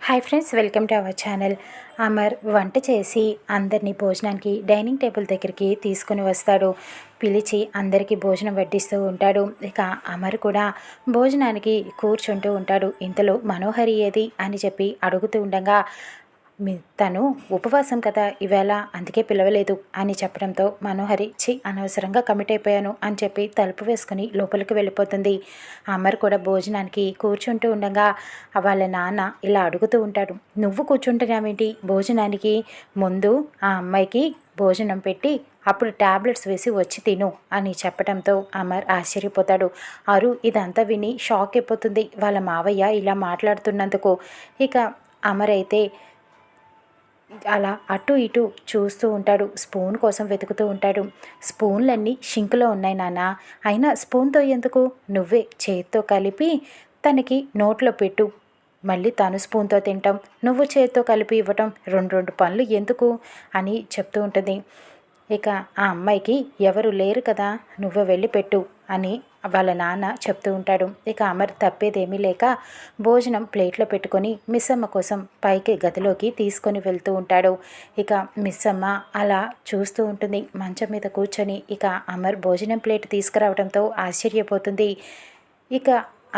Hi friends, welcome to our channel. Amar వంట చేసి అందరినీ భోజనానికి డైనింగ్ టేబుల్ దగ్గరికి తీసుకుని వస్తాడు. పిలిచి అందరికీ భోజనం వడ్డిస్తూ ఉంటాడు. ఇక అమర్ కూడా భోజనానికి కూర్చుంటూ ఉంటాడు. ఇంతలో మనోహరి ఏది అని చెప్పి అడుగుతూ ఉండగా తను ఉపవాసం కదా ఇవాళ, అందుకే పిలవలేదు అని చెప్పడంతో మనోహరి అనవసరంగా కమిట్ అయిపోయాను అని చెప్పి తలుపు వేసుకుని లోపలికి వెళ్ళిపోతుంది. అమర్ కూడా భోజనానికి కూర్చుంటూ ఉండగా వాళ్ళ నాన్న ఇలా అడుగుతూ ఉంటాడు, నువ్వు కూర్చుంటున్నావేంటి భోజనానికి? ముందు ఆ అమ్మాయికి భోజనం పెట్టి అప్పుడు ట్యాబ్లెట్స్ వేసి వచ్చి తిను అని చెప్పడంతో అమర్ ఆశ్చర్యపోతాడు. అరు ఇదంతా విని షాక్ అయిపోతుంది వాళ్ళ మావయ్య ఇలా మాట్లాడుతున్నందుకు. ఇక అమర్ అయితే అలా అటు ఇటు చూస్తూ ఉంటాడు. స్పూన్ కోసం వెతుకుతూ ఉంటాడు. స్పూన్లన్నీ షింకులో ఉన్నాయి నాన్న, అయినా స్పూన్తో ఎందుకు, నువ్వే చేత్తో కలిపి తనకి నోట్లో పెట్టు, మళ్ళీ తను స్పూన్తో తింటాం, నువ్వు చేత్తో కలిపి ఇవ్వటం, రెండు రెండు పనులు ఎందుకు అని చెప్తూ ఉంటుంది. ఇక ఆ అమ్మాయికి ఎవరు లేరు కదా, నువ్వు వెళ్ళి పెట్టు అని వాళ్ళ నాన్న చెప్తూ ఉంటాడు. ఇక అమర్ తప్పేదేమీ లేక భోజనం ప్లేట్లో పెట్టుకొని మిస్సమ్మ కోసం పైకి గదిలోకి తీసుకొని వెళ్తూ ఉంటాడు. ఇక మిస్సమ్మ అలా చూస్తూ ఉంటుంది మంచం మీద కూర్చొని. ఇక అమర్ భోజనం ప్లేట్ తీసుకురావడంతో ఆశ్చర్యపోతుంది. ఇక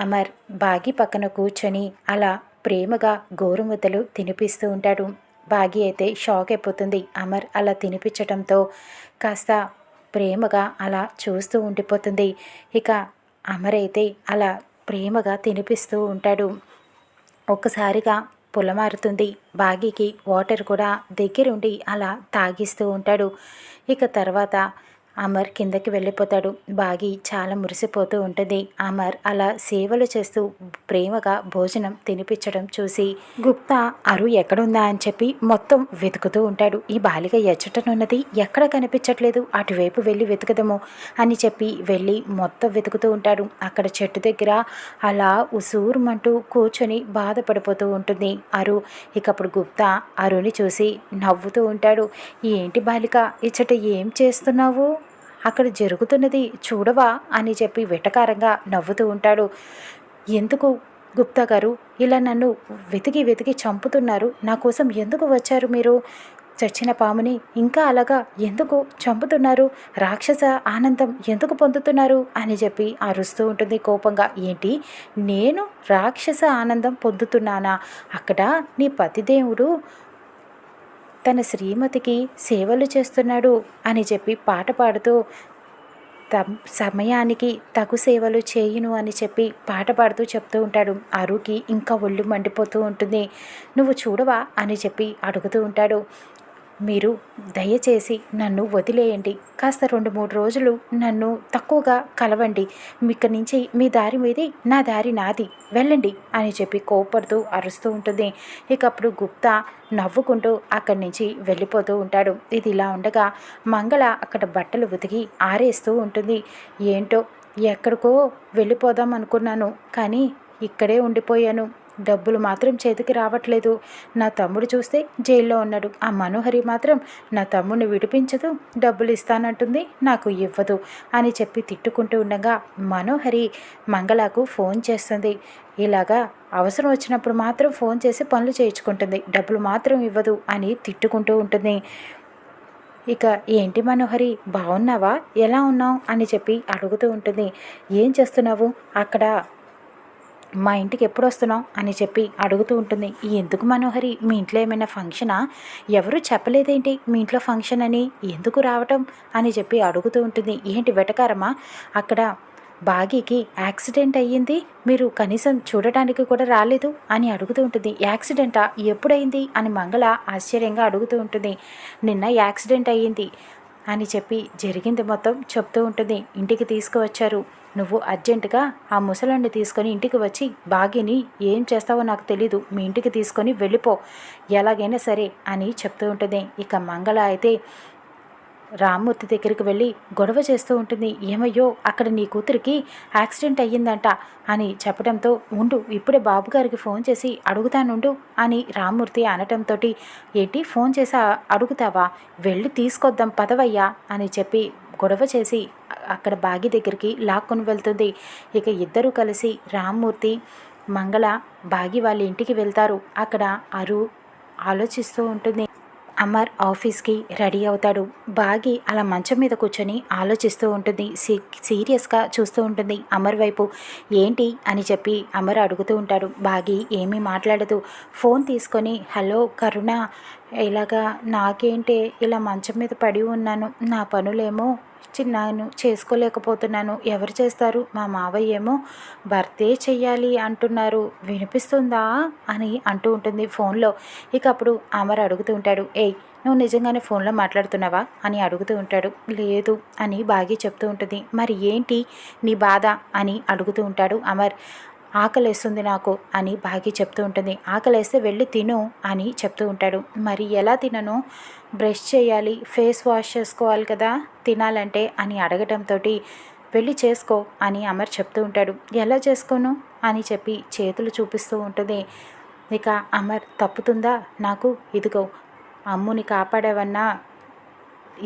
అమర్ బాగి పక్కన కూర్చొని అలా ప్రేమగా గోరుముద్దలు తినిపిస్తూ ఉంటాడు. బాగి అయితే షాక్ అయిపోతుంది. అమర్ అలా తినిపించడంతో కాస్త ప్రేమగా అలా చూస్తూ ఉండిపోతుంది. ఇక అమర్ అయితే అలా ప్రేమగా తినిపిస్తూ ఉంటాడు. ఒక్కసారిగా పొలమారుతుంది. బాగీకి వాటర్ కూడా దగ్గరుండి అలా తాగిస్తూ ఉంటాడు. ఇక తర్వాత అమర్ కిందకి వెళ్ళిపోతాడు. బాగి చాలా మురిసిపోతూ ఉంటుంది. అమర్ అలా సేవలు చేస్తూ ప్రేమగా భోజనం తినిపించడం చూసి గుప్తా అరు ఎక్కడుందా అని చెప్పి మొత్తం వెతుకుతూ ఉంటాడు. ఈ బాలిక ఎచ్చటనున్నది ఎక్కడ కనిపించట్లేదు, అటువైపు వెళ్ళి వెతుకుదాము అని చెప్పి వెళ్ళి మొత్తం వెతుకుతూ ఉంటాడు. అక్కడ చెట్టు దగ్గర అలా ఉసూరుమంటూ కూర్చొని బాధపడిపోతూ ఉంటుంది అరు. ఇక అప్పుడు గుప్తా అరుని చూసి నవ్వుతూ ఉంటాడు. ఏంటి బాలిక, ఇచ్చట ఏం చేస్తున్నావు, అక్కడ జరుగుతున్నది చూడవా అని చెప్పి వెటకారంగా నవ్వుతూ ఉంటాడు. ఎందుకు గుప్తా గారు ఇలా నన్ను వెతికి వెతికి చంపుతున్నారు, నా కోసం ఎందుకు వచ్చారు మీరు? చచ్చిన పాముని ఇంకా అలాగా ఎందుకు చంపుతున్నారు, రాక్షస ఆనందం ఎందుకు పొందుతున్నారు అని చెప్పి అరుస్తూ ఉంటుంది కోపంగా. ఏంటి, నేను రాక్షస ఆనందం పొందుతున్నానా? అక్కడ నీ పతిదేవుడు తన శ్రీమతికి సేవలు చేస్తున్నాడు అని చెప్పి పాట పాడుతూ సమయానికి తగు సేవలు చేయును అని చెప్పి పాట పాడుతూ చెప్తూ ఉంటాడు. అరుకి ఇంకా ఒళ్ళు మండిపోతూ ఉంటుంది. నువ్వు చూడవా అని చెప్పి అడుగుతూ ఉంటాడు. మీరు దయచేసి నన్ను వదిలేయండి, కాస్త 2-3 రోజులు నన్ను తక్కువగా కలవండి, ఇక్కడి నుంచి మీ దారి మీది నా దారి నాది, వెళ్ళండి అని చెప్పి కోపడుతూ అరుస్తూ ఉంటుంది. ఇక అప్పుడు గుప్తా నవ్వుకుంటూ అక్కడి నుంచి వెళ్ళిపోతూ ఉంటాడు. ఇది ఇలా ఉండగా మంగళ అక్కడ బట్టలు ఉతికి ఆరేస్తూ ఉంటుంది. ఏంటో ఎక్కడికో వెళ్ళిపోదాం అనుకున్నాను, కానీ ఇక్కడే ఉండిపోయాను, డబ్బులు మాత్రం చేతికి రావట్లేదు, నా తమ్ముడు చూస్తే జైల్లో ఉన్నాడు, ఆ మనోహరి మాత్రం నా తమ్ముడిని విడిపించదు, డబ్బులు ఇస్తానంటుంది, నాకు ఇవ్వదు అని చెప్పి తిట్టుకుంటూ ఉండగా మనోహరి మంగళకు ఫోన్ చేస్తుంది. ఇలాగా అవసరం వచ్చినప్పుడు మాత్రం ఫోన్ చేసి పనులు చేయించుకుంటుంది, డబ్బులు మాత్రం ఇవ్వదు అని తిట్టుకుంటూ ఉంటుంది. ఇక ఏంటి మనోహరి, బాగున్నావా, ఎలా ఉన్నావు అని చెప్పి అడుగుతూ ఉంటుంది. ఏం చేస్తున్నావు అక్కడ, మా ఇంటికి ఎప్పుడు వస్తున్నావు అని చెప్పి అడుగుతూ ఉంటుంది. ఎందుకు మనోహరి, మీ ఇంట్లో ఏమైనా ఫంక్షనా, ఎవరు చెప్పలేదేంటి మీ ఇంట్లో ఫంక్షన్ అని, ఎందుకు రావటం అని చెప్పి అడుగుతూ ఉంటుంది. ఏంటి వెటకారమా, అక్కడ బాగీకి యాక్సిడెంట్ అయ్యింది, మీరు కనీసం చూడటానికి కూడా రాలేదు అని అడుగుతూ ఉంటుంది. యాక్సిడెంటా, ఎప్పుడైంది అని మంగళ ఆశ్చర్యంగా అడుగుతూ ఉంటుంది. నిన్న యాక్సిడెంట్ అయ్యింది అని చెప్పి జరిగింది మొత్తం చెప్తూ ఉంటుంది. ఇంటికి తీసుకువచ్చారు, నువ్వు అర్జెంటుగా ఆ ముసలాన్ని తీసుకొని ఇంటికి వచ్చి బాగిని ఏం చేస్తావో నాకు తెలీదు, మీ ఇంటికి తీసుకొని వెళ్ళిపో ఎలాగైనా సరే అని చెప్తూ ఉంటుంది. ఇక మంగళ అయితే రామ్మూర్తి దగ్గరికి వెళ్ళి గొడవ చేస్తూ ఉంటుంది. ఏమయ్యో అక్కడ నీ కూతురికి యాక్సిడెంట్ అయ్యిందంట అని చెప్పడంతో, ఉండు ఇప్పుడే బాబుగారికి ఫోన్ చేసి అడుగుతానుండు అని రామ్మూర్తి అనటంతో, ఏంటి ఫోన్ చేసి అడుగుతావా, వెళ్ళి తీసుకొద్దాం పదవయ్యా అని చెప్పి గొడవ చేసి అక్కడ బాగి దగ్గరికి లాక్కొని వెళ్తుంది. ఇక ఇద్దరూ కలిసి రామ్మూర్తి మంగళ బాగి వాళ్ళ ఇంటికి వెళ్తారు. అక్కడ అరు ఆలోచిస్తూ ఉంటుంది. అమర్ ఆఫీస్కి రెడీ అవుతాడు. బాగి అలా మంచం మీద కూర్చొని ఆలోచిస్తూ ఉంటుంది. సీరియస్గా చూస్తూ ఉంటుంది అమర్ వైపు. ఏంటి అని చెప్పి అమర్ అడుగుతూ ఉంటాడు. బాగి ఏమీ మాట్లాడదు. ఫోన్ తీసుకొని హలో కరుణ, ఇలాగా నాకేంటే ఇలా మంచం మీద పడి ఉన్నాను, నా పనులేమో చిన్నాను చేసుకోలేకపోతున్నాను, ఎవరు చేస్తారు, మా మావయ్య ఏమో బర్త్డే చెయ్యాలి అంటున్నారు, వినిపిస్తుందా అని అంటూ ఉంటుంది ఫోన్లో. ఇక అప్పుడు అమర్ అడుగుతూ ఉంటాడు, ఏయ్ నువ్వు నిజంగానే ఫోన్లో మాట్లాడుతున్నావా అని అడుగుతూ ఉంటాడు. లేదు అని బాగి చెప్తూ ఉంటుంది. మరి ఏంటి నీ బాధ అని అడుగుతూ ఉంటాడు అమర్. ఆకలేస్తుంది నాకు అని బాగి చెప్తూ ఉంటుంది. ఆకలేస్తే వెళ్ళి తిను అని చెప్తూ ఉంటాడు. మరి ఎలా తినను, బ్రష్ చేయాలి, ఫేస్ వాష్ చేసుకోవాలి కదా తినాలంటే అని అడగటంతో వెళ్ళి చేసుకో అని అమర్ చెప్తూ ఉంటాడు. ఎలా చేసుకోను అని చెప్పి చేతులు చూపిస్తూ ఉంటుంది. ఇక అమర్ తప్పుతుందా నాకు, ఇదిగో అమ్ముని కాపాడేవన్నా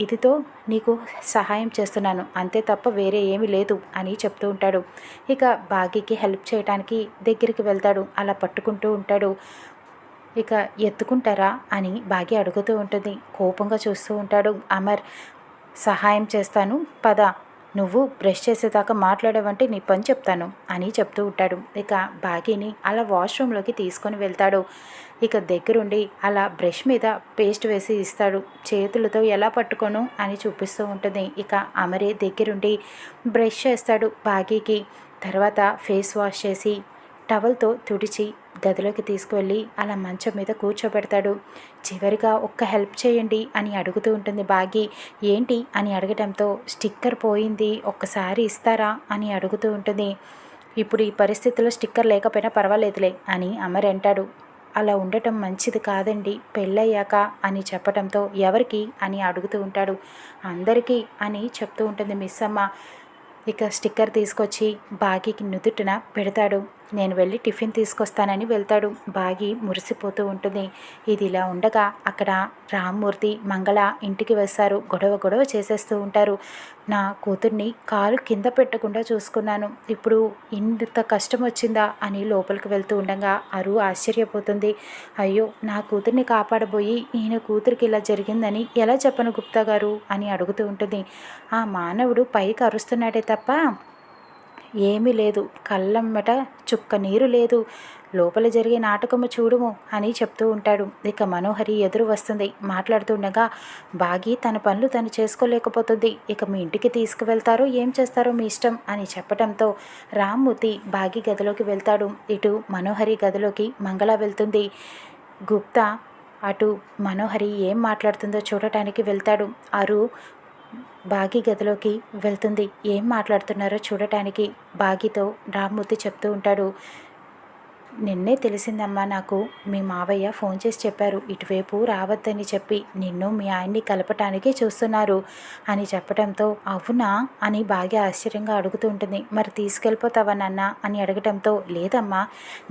ఇదితో నీకు సహాయం చేస్తున్నాను అంతే తప్ప వేరే ఏమీ లేదు అని చెప్తూ ఉంటాడు. ఇక బాగీకి హెల్ప్ చేయడానికి దగ్గరికి వెళ్తాడు. అలా పట్టుకుంటూ ఉంటాడు. ఇక ఎత్తుకుంటారా అని బాగి అడుగుతూ ఉంటుంది. కోపంగా చూస్తూ ఉంటాడు అమర్. సహాయం చేస్తాను పద, నువ్వు బ్రష్ చేసేదాకా మాట్లాడేవంటే నీ పని చెప్తాను అని చెప్తూ ఉంటాడు. ఇక బాగీని అలా వాష్రూమ్లోకి తీసుకొని వెళ్తాడు. ఇక దగ్గరుండి అలా బ్రష్ మీద పేస్ట్ వేసి ఇస్తాడు. చేతులతో ఎలా పట్టుకోను అని చూపిస్తూ ఉంటుంది. ఇక అమరే దగ్గరుండి బ్రష్ చేస్తాడు బాగీకి. తర్వాత ఫేస్ వాష్ చేసి టవల్తో తుడిచి గదిలోకి తీసుకువెళ్ళి అలా మంచం మీద కూర్చోబెడతాడు. చివరిగా ఒక్క హెల్ప్ చేయండి అని అడుగుతూ ఉంటుంది బాగి. ఏంటి అని అడగడంతో స్టిక్కర్ పోయింది, ఒక్కసారి ఇస్తారా అని అడుగుతూ ఉంటుంది. ఇప్పుడు ఈ పరిస్థితిలో స్టిక్కర్ లేకపోయినా పర్వాలేదులే అని అమర్ అంటాడు. అలా ఉండటం మంచిది కాదండి పెళ్ళయ్యాక అని చెప్పడంతో ఎవరికి అని అడుగుతూ ఉంటాడు. అందరికీ అని చెప్తూ ఉంటుంది మిస్ అమ్మ. ఇక స్టిక్కర్ తీసుకొచ్చి బాగీకి నుదుటిన పెడతాడు. నేను వెళ్ళి టిఫిన్ తీసుకొస్తానని వెళ్తాడు. బాగి మురిసిపోతూ ఉంటుంది. ఇది ఇలా ఉండగా అక్కడ రామ్మూర్తి మంగళ ఇంటికి వస్తారు. గొడవ చేసేస్తూ ఉంటారు. నా కూతుర్ని కాలు కింద పెట్టకుండా చూసుకున్నాను, ఇప్పుడు ఇంత కష్టం వచ్చిందా అని లోపలికి వెళ్తూ ఉండగా అరు ఆశ్చర్యపోతుంది. అయ్యో నా కూతుర్ని కాపాడబోయి ఈయన కూతురికి ఇలా జరిగిందని ఎలా చెప్పను గుప్తా గారు అని అడుగుతూ ఉంటుంది. ఆ మానవుడు పైకి అరుస్తున్నాడే తప్ప ఏమీ లేదు, కళ్ళమ్మట చుక్క నీరు లేదు, లోపల జరిగే నాటకము చూడుము అని చెప్తూ ఉంటాడు. ఇక మనోహరి ఎదురు వస్తుంది. మాట్లాడుతుండగా బాగి తన పనులు తను చేసుకోలేకపోతుంది, ఇక మీ ఇంటికి తీసుకువెళ్తారో ఏం చేస్తారో మీ ఇష్టం అని చెప్పడంతో రామ్మూర్తి బాగి గదిలోకి వెళ్తాడు. ఇటు మనోహరి గదిలోకి మంగళ వెళ్తుంది. గుప్తా అటు మనోహరి ఏం మాట్లాడుతుందో చూడటానికి వెళ్తాడు. అరు బాగి గదిలోకి వెళ్తుంది. ఏం మాట్లాడుతున్నారో చూడటానికి. బాగితో రామ్మూర్తి చెప్తూ ఉంటాడు, నిన్నే తెలిసిందమ్మా నాకు, మీ మావయ్య ఫోన్ చేసి చెప్పారు ఇటువైపు రావద్దని చెప్పి, నిన్ను మీ ఆయన్ని కలపటానికి చూస్తున్నారు అని చెప్పడంతో అవునా అని బాగా ఆశ్చర్యంగా అడుగుతూ ఉంటుంది. మరి తీసుకెళ్ళిపోతావా నాన్న అని అడగడంతో లేదమ్మా,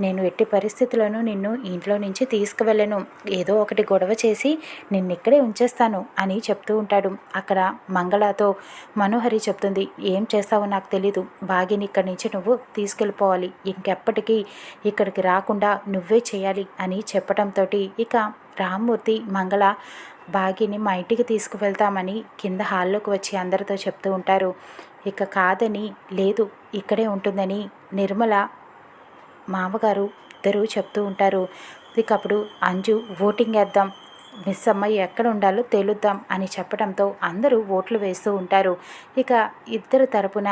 నేను ఎట్టి పరిస్థితులను నిన్ను ఇంట్లో నుంచి తీసుకువెళ్ళను, ఏదో ఒకటి గొడవ చేసి నిన్నిక్కడే ఉంచేస్తాను అని చెప్తూ ఉంటాడు. అక్కడ మంగళతో మనోహరి చెప్తుంది, ఏం చేస్తావో నాకు తెలీదు, బాగిని ఇక్కడి నుంచి నువ్వు తీసుకెళ్ళిపోవాలి, ఇంకెప్పటికీ ఇక్కడికి రాకుండా నువ్వే చేయాలి అని చెప్పడంతో ఇక రామ్మూర్తి మంగళ బాగిని మా ఇంటికి తీసుకువెళ్తామని కింద హాల్లోకి వచ్చి అందరితో చెప్తూ ఉంటారు. ఇక కాదని లేదు ఇక్కడే ఉంటుందని నిర్మల మామగారు ఇద్దరు చెప్తూ ఉంటారు. ఇక అప్పుడు అంజు ఓటింగ్ వేద్దాం, మిస్ అమ్మాయి ఎక్కడ ఉండాలో తేలుద్దాం అని చెప్పడంతో అందరూ ఓట్లు వేస్తూ ఉంటారు. ఇక ఇద్దరు తరపున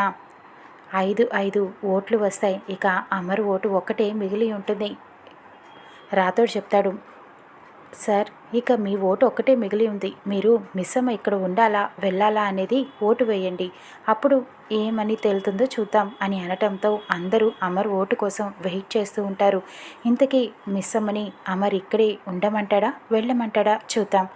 5 ఓట్లు వస్తాయి. ఇక అమర్ ఓటు ఒక్కటే మిగిలి ఉంటుంది. రాథోడ్ చెప్తాడు, సార్ ఇక మీ ఓటు ఒక్కటే మిగిలి ఉంది, మీరు మిస్ అమ్మ ఇక్కడ ఉండాలా వెళ్ళాలా అనేది ఓటు వేయండి, అప్పుడు ఏమని తేలుతుందో చూద్దాం అని అనటంతో అందరూ అమర్ ఓటు కోసం వెయిట్ చేస్తూ ఉంటారు. ఇంతకీ మిస్ అమ్మని అమర్ ఇక్కడే ఉండమంటాడా వెళ్ళమంటాడా చూద్దాం.